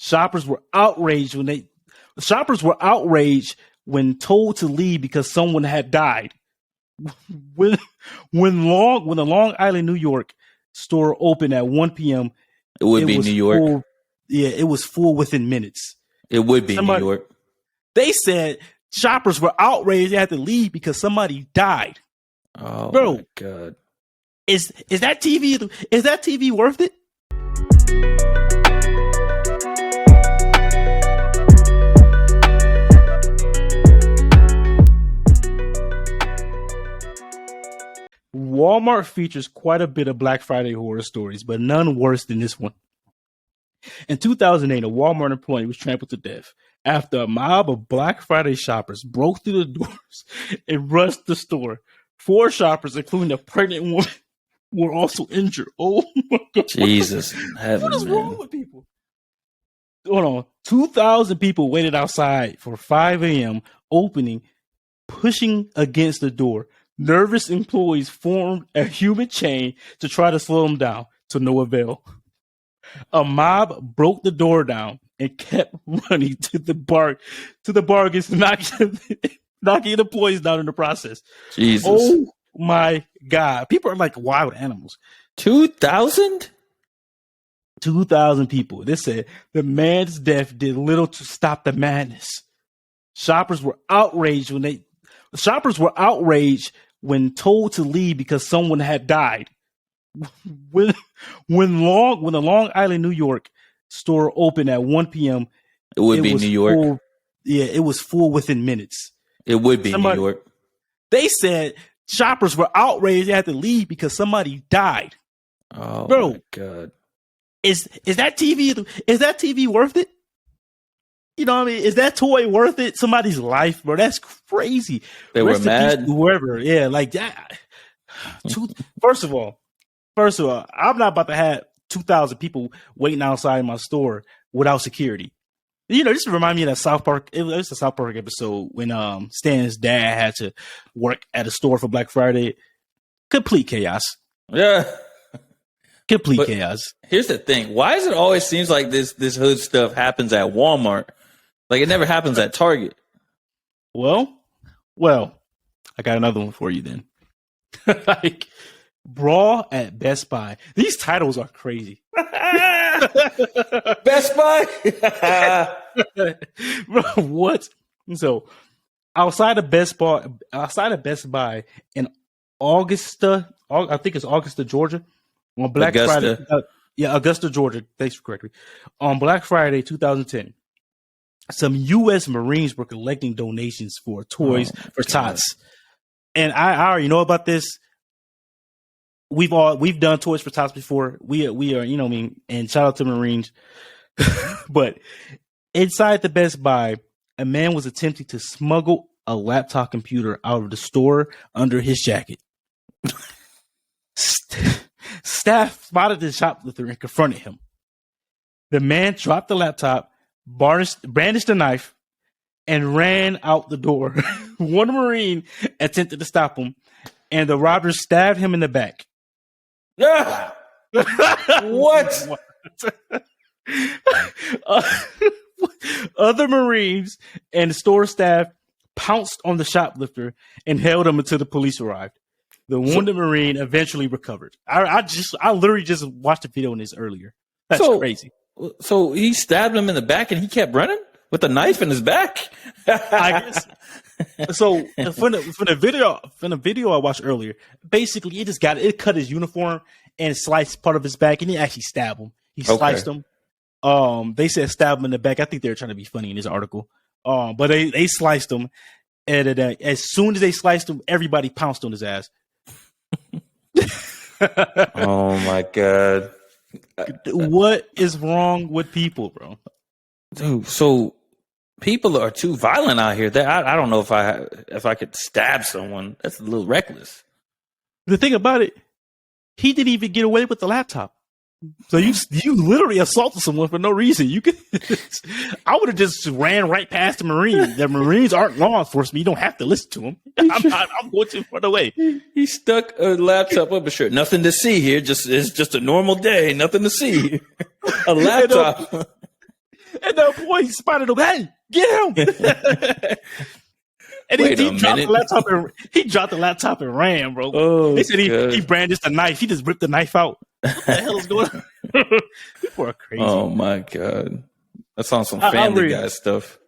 Shoppers were outraged when told to leave because someone had died. When the Long Island, New York store opened at 1 p.m., it would be New York. Full, it was full within minutes. It would be New York. They said shoppers were outraged they had to leave because somebody died. Oh, bro, my God. Is that TV worth it? Walmart features quite a bit of Black Friday horror stories, but none worse than this one. In 2008, a Walmart employee was trampled to death after a mob of Black Friday shoppers broke through the doors and rushed the store. 4 shoppers, including a pregnant woman, were also injured. Oh my God. Jesus. What is wrong with people? Hold on. 2,000 people waited outside for 5 a.m. opening, pushing against the door. Nervous employees formed a human chain to try to slow them down, to no avail. A mob broke the door down and kept running to the bargains, knocking employees down in the process. Jesus. Oh my God. People are like wild animals. 2,000? 2,000 people. They said the man's death did little to stop the madness. Shoppers were outraged when told to leave because someone had died. When the Long Island, New York store opened at 1 p.m., it would be New York. Full, it was full within minutes. It would be New York. They said shoppers were outraged they had to leave because somebody died. Oh, bro, my God. Is that TV worth it? You know what I mean? Is that toy worth it? Somebody's life, bro. That's crazy. They were mad. Whoever, yeah, like that. First of all, I'm not about to have 2,000 people waiting outside my store without security. You know, this reminds me of that South Park. It was a South Park episode when Stan's dad had to work at a store for Black Friday. Complete chaos. Yeah. Complete chaos. Here's the thing. Why does it always seems like this hood stuff happens at Walmart? Like it never happens at Target. Well, I got another one for you then. Like Brawl at Best Buy. These titles are crazy. Best Buy? Bro, what? So outside of Best Buy in Augusta, I think it's Augusta, Georgia, on Black Friday. Augusta, Georgia. Thanks for correcting me. On Black Friday 2010, some U.S. Marines were collecting donations for Toys for Tots. And I already know about this. We've done Toys for Tots before. We are, you know what I mean? And shout out to Marines. But inside the Best Buy, a man was attempting to smuggle a laptop computer out of the store under his jacket. Staff spotted the shoplifter and confronted him. The man dropped the laptop, brandished a knife, and ran out the door. One Marine attempted to stop him, and the robbers stabbed him in the back. Yeah. What? Other Marines and store staff pounced on the shoplifter and held him until the police arrived. The wounded Marine eventually recovered. I literally just watched a video on this earlier. That's crazy. So he stabbed him in the back and he kept running with a knife in his back. I guess. So from the video I watched earlier, basically it cut his uniform and sliced part of his back, and he actually stabbed him. He sliced him. They said stab him in the back. I think they were trying to be funny in this article. But they sliced him, and as soon as they sliced him, everybody pounced on his ass. Oh my God. What is wrong with people, bro? Dude, so people are too violent out here. I don't know if I could stab someone. That's a little reckless. The thing about it, he didn't even get away with the laptop. So you literally assaulted someone for no reason. I would have just ran right past the Marine. The Marines aren't law enforcement. You don't have to listen to them. I'm going too far away. He stuck a laptop up his shirt. Nothing to see here. It's just a normal day. Nothing to see. A laptop. And the boy spotted him. Hey, get him! And he dropped the laptop and ran, bro. Oh, they said he brandished a knife. He just ripped the knife out. What the hell is going on? People are crazy. Oh my god, that's on some Family Guy stuff.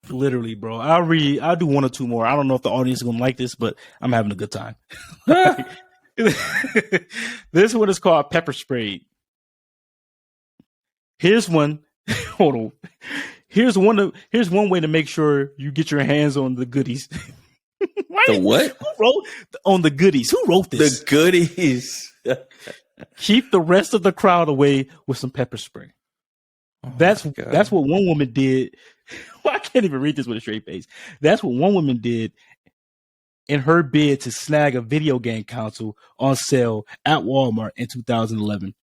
Literally, bro. I'll do one or two more. I don't know if the audience is gonna like this, but I'm having a good time. This one is called Pepper Sprayed. Here's one. Hold on. Here's one way to make sure you get your hands on the goodies. The what? Who wrote on the goodies? Who wrote this? The goodies. Keep the rest of the crowd away with some pepper spray. Oh, that's what one woman did. Well, I can't even read this with a straight face. That's what one woman did in her bid to snag a video game console on sale at Walmart in 2011.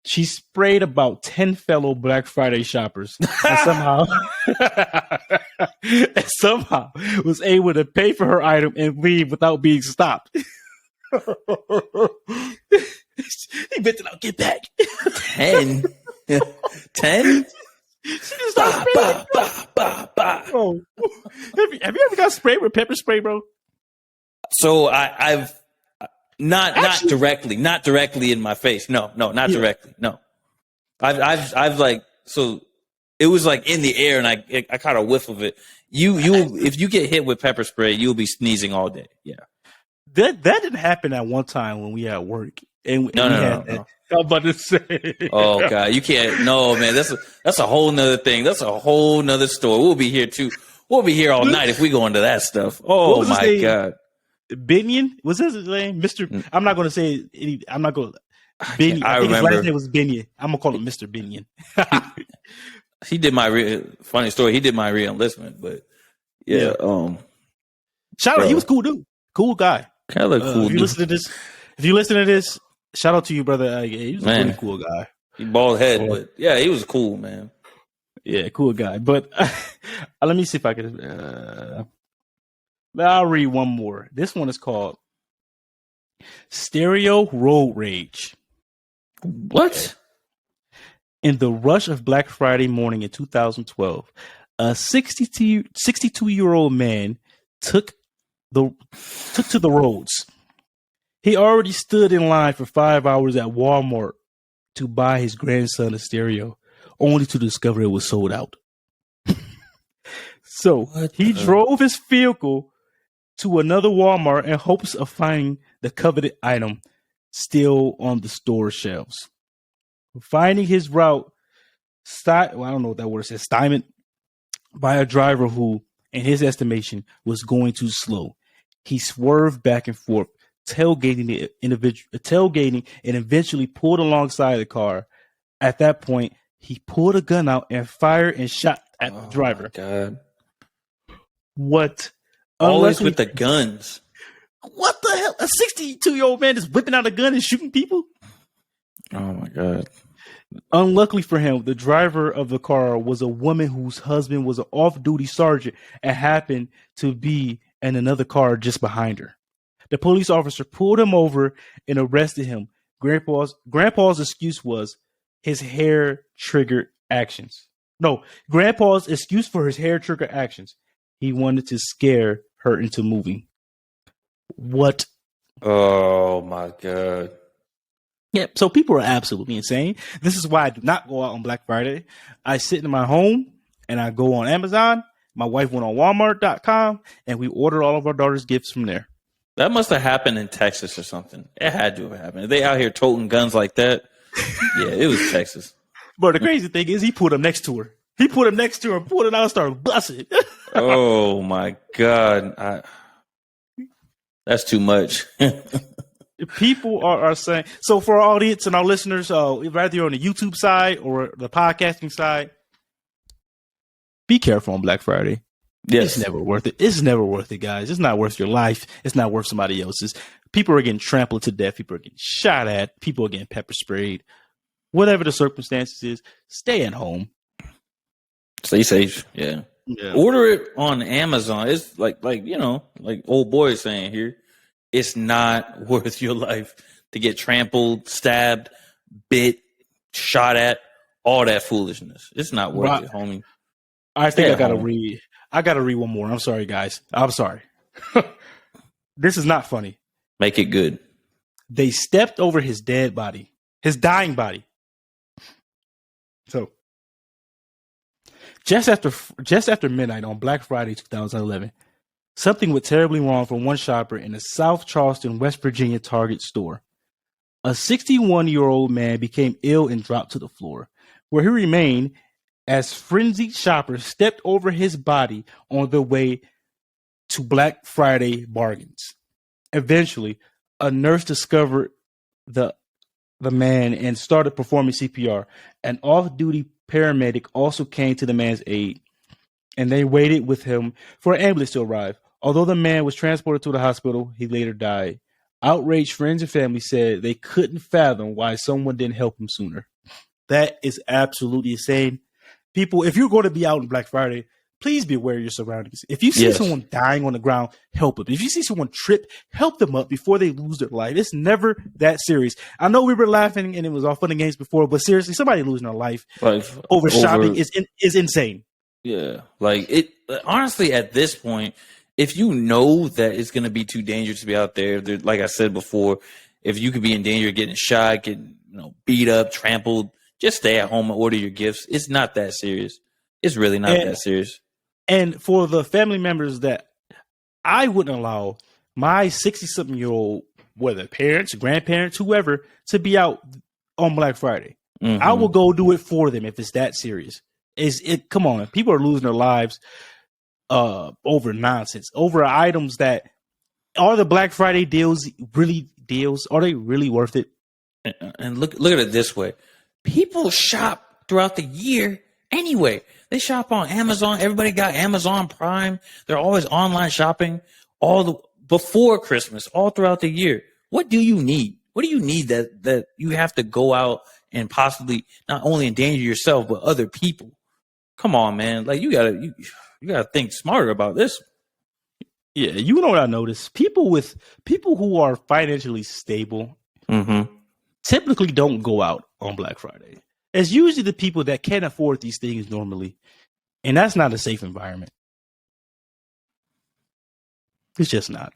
She sprayed about 10 fellow Black Friday shoppers and somehow was able to pay for her item and leave without being stopped. He bent it out, get back. 10? 10? She just started spraying. Bro, have you ever got sprayed with pepper spray, bro? So I've not directly in my face. No, not directly. No, I've like, so it was like in the air and I caught a whiff of it. You if you get hit with pepper spray, you'll be sneezing all day. Yeah, that didn't happen at one time when we had work. And no. I'm about to say. Oh god, you can't. No, man, that's a whole nother thing. That's a whole nother story. We'll be here too. We'll be here all night if we go into that stuff. Oh my god. Binion? Was his name? Mr. I'm not going to say any. I'm not going to. Binion. I think remember. His last name was Binion. I'm going to call him Mr. Binion. He did my funny story. He did my re-enlistment, but yeah. Shout out. He was cool dude. Cool guy. Kind of like cool. If you listen to this, shout out to you, brother. He was a pretty cool guy. He bald head, but yeah, he was cool, man. Yeah, cool guy. But let me see if I can. I'll read one more. This one is called Stereo Road Rage. What? In the rush of Black Friday morning in 2012, a 62-year-old man took to the roads. He already stood in line for 5 hours at Walmart to buy his grandson a stereo, only to discover it was sold out. So he drove his vehicle to another Walmart in hopes of finding the coveted item still on the store shelves. Finding his route, I don't know what that word says, stymied by a driver who, in his estimation, was going too slow. He swerved back and forth, tailgating and eventually pulled alongside the car. At that point, he pulled a gun out and fired and shot at the driver. God. What? Always with the guns. What the hell? A 62-year-old man is whipping out a gun and shooting people? Oh, my God. Unluckily for him, the driver of the car was a woman whose husband was an off-duty sergeant and happened to be in another car just behind her. The police officer pulled him over and arrested him. Grandpa's excuse was his hair-triggered actions. No, Grandpa's excuse for his hair-triggered actions. He wanted to scare her into moving. What? Oh, my God. Yeah, so people are absolutely insane. This is why I do not go out on Black Friday. I sit in my home and I go on Amazon. My wife went on Walmart.com and we ordered all of our daughter's gifts from there. That must have happened in Texas or something. It had to have happened. If they out here toting guns like that, yeah, it was Texas. But the crazy thing is he put him next to her. He put him next to her, pulled it out and started busting. Oh, my God. That's too much. People are saying, so for our audience and our listeners, whether you're on the YouTube side or the podcasting side, be careful on Black Friday. Yes. It's never worth it. It's never worth it, guys. It's not worth your life. It's not worth somebody else's. People are getting trampled to death. People are getting shot at. People are getting pepper sprayed. Whatever the circumstances is, stay at home. Stay safe. Yeah. Order it on Amazon. It's like old boy is saying here. It's not worth your life to get trampled, stabbed, bit, shot at all that foolishness. It's not worth Right. it, homie. I think Stay I gotta at home. read. I gotta read one more. I'm sorry, guys. I'm sorry. This is not funny. Make it good. They stepped over his dead body, his dying body. So, just after midnight on Black Friday 2011, something went terribly wrong for one shopper in a South Charleston, West Virginia Target store. A 61-year-old man became ill and dropped to the floor, where he remained as frenzied shoppers stepped over his body on their way to Black Friday bargains. Eventually, a nurse discovered the man and started performing CPR. An off-duty paramedic also came to the man's aid, and they waited with him for an ambulance to arrive. Although the man was transported to the hospital, he later died. Outraged friends and family said they couldn't fathom why someone didn't help him sooner. That is absolutely insane. People, if you're going to be out on Black Friday, please be aware of your surroundings. If you see someone dying on the ground, help them. If you see someone trip, help them up before they lose their life. It's never that serious. I know we were laughing and it was all fun and games before, but seriously, somebody losing their life over shopping is insane. Yeah, like it. Honestly, at this point, if you know that it's going to be too dangerous to be out there, like I said before, if you could be in danger of getting shot, getting beat up, trampled, just stay at home and order your gifts. It's not that serious. It's really not that serious. And for the family members that I wouldn't allow my 60-something-year-old, whether parents, grandparents, whoever, to be out on Black Friday. Mm-hmm. I will go do it for them if it's that serious. Come on, people are losing their lives over nonsense, over items that are the Black Friday deals really deals? Are they really worth it? And look at it this way. People shop throughout the year anyway. They shop on Amazon. Everybody got Amazon Prime. They're always online shopping before Christmas, all throughout the year. What do you need? What do you need that you have to go out and possibly not only endanger yourself but other people? Come on, man. Like you gotta think smarter about this. Yeah, you know what I noticed? People who are financially stable typically don't go out on Black Friday. It's usually the people that can't afford these things normally, and that's not a safe environment. It's just not.